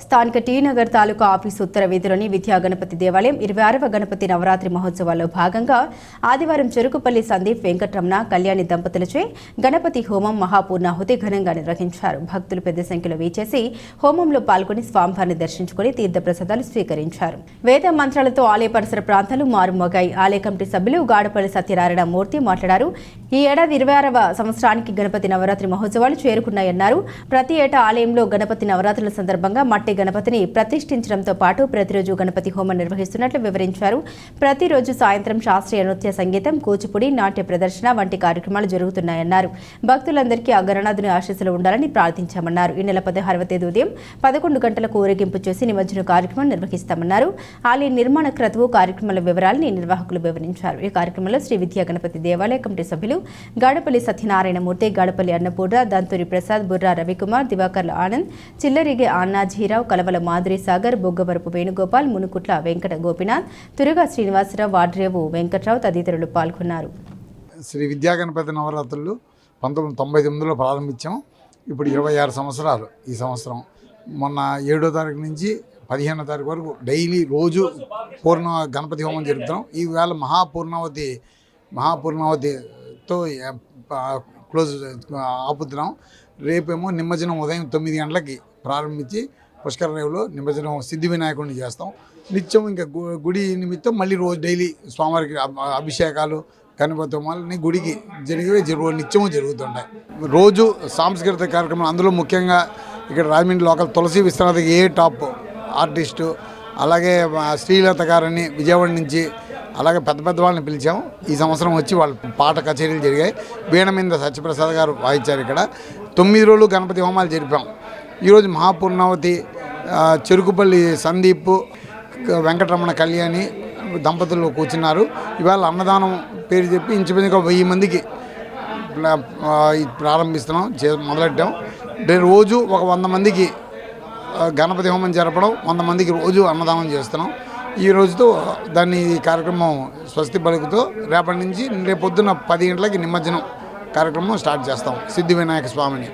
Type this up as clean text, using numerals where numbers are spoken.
స్థానిక టీ నగర్ తాలూకా ఆఫీసు ఉత్తర వీధిలోని విద్యా గణపతి దేవాలయం 26వ గణపతి నవరాత్రి మహోత్సవాల్లో భాగంగా ఆదివారం చెరుకుపల్లి సందీప్ వెంకటరమణ కళ్యాణి దంపతులచే గణపతి హోమం మహాపూర్ణాహుతి ఘనంగా నిర్వహించారు. భక్తులు పెద్ద సంఖ్యలో వీచేసి హోమంలో పాల్గొని స్వామివారిని దర్శించుకుని తీర్థప్రసాదాలు స్వీకరించారు. వేద మంత్రాలతో ఆలయ పరిసర ప్రాంతాలు మారుమోగాయి. ఆలయ కమిటీ సభ్యులు గాడపల్లి సత్యనారాయణ మూర్తి మాట్లాడారు. ఈ ఏడాది 26వ సంవత్సరానికి గణపతి నవరాత్రి మహోత్సవాలు చేరుకున్నాయన్నారు. ప్రతి ఏటా ఆలయంలో గణపతి నవరాత్రుల సందర్భంగా మట్టి గణపతిని ప్రతిష్ఠించడంతో పాటు ప్రతిరోజు గణపతి హోమం నిర్వహిస్తున్నట్లు వివరించారు. ప్రతిరోజు సాయంత్రం శాస్త్రీయ నృత్య సంగీతం, కూచిపూడి, నాట్య ప్రదర్శన వంటి కార్యక్రమాలు జరుగుతున్నాయన్నారు. భక్తులందరికీ ఆ గణనాథుని ఆశీస్సులు ఉండాలని ప్రార్థించామన్నారు. ఈ నెల 16వ తేదీ ఉదయం 11 గంటలకు ఊరేగింపు చేసి నిమజ్జన కార్యక్రమం నిర్వహిస్తామన్నారు. ఆలయ నిర్మాణ క్రతువు కార్యక్రమాల వివరాలని నిర్వాహకులు వివరించారు. ఈ కార్యక్రమంలో శ్రీ విద్యా గణపతి దేవాలయ కమిటీ సభ్యులు గాడపల్లి సత్యనారాయణమూర్తి, గాడపల్లి అన్నపూర్ణ, దంతూరి ప్రసాద్, బుర్రా రవికుమార్, దివాకర్ల ఆనంద్, చిల్లరిగే అన్నాజీరావు, కలవల మాధురి సాగర్, బొగ్గవరపు వేణుగోపాల్, మునుకుట్ల వెంకట గోపినాథ్, తురుగా శ్రీనివాసరావు, వాడ్రేవు వెంకట్రావు తదితరులు పాల్గొన్నారు. శ్రీ విద్యా గణపతి నవరాత్రులు 1999లో ప్రారంభించాం. ఇప్పుడు 26 సంవత్సరాలు. ఈ సంవత్సరం మొన్న 7వ తారీఖు నుంచి 15వ తారీఖు వరకు డైలీ రోజు గణపతి హోమం జరుపుతున్నాం. ఈవేళ మహాపూర్ణావతితో క్లోజ్ ఆపుతున్నాం. రేపేమో నిమజ్జనం ఉదయం 9 గంటలకి ప్రారంభించి పుష్కర రేవులో నిమజ్జనం సిద్ధి వినాయకుడిని చేస్తాం. నిత్యం ఇంకా గుడి నిమిత్తం మళ్ళీ రోజు డైలీ స్వామివారికి అభిషేకాలు, గణపతి హోమాలని గుడికి నిత్యము జరుగుతుంటాయి. రోజు సాంస్కృతిక కార్యక్రమాలు, అందులో ముఖ్యంగా ఇక్కడ రాజమండ్రి లోకల్ తులసి విశ్వనాథ్ టాప్ ఆర్టిస్టు, అలాగే శ్రీలత గారని విజయవాడ నుంచి, అలాగే పెద్ద వాళ్ళని పిలిచాము. ఈ సంవత్సరం వచ్చి వాళ్ళ పాట కచేరీలు జరిగాయి. వీణమింద సత్యప్రసాద్ గారు వాయించారు. ఇక్కడ 9 రోజులు గణపతి హోమాలు జరిపాం. ఈరోజు మహాపూర్ణావతి చెరుకుపల్లి సందీప్ వెంకటరమణ కళ్యాణి దంపతులు కూర్చున్నారు. ఇవాళ అన్నదానం పేరు చెప్పి ఇంచుమించుగా 1000 మందికి ప్రారంభిస్తున్నాం, మొదలెట్టాం. రోజు ఒక 100 మందికి గణపతి హోమం జరపడం, 100 మందికి రోజు అన్నదానం చేస్తున్నాం. ఈ రోజుతో దాన్ని కార్యక్రమం స్వస్తి పలుకుతో రేపటి నుంచి రేపొద్దున 10 గంటలకి నిమజ్జనం కార్యక్రమం స్టార్ట్ చేస్తాం సిద్ధి వినాయక స్వామిని.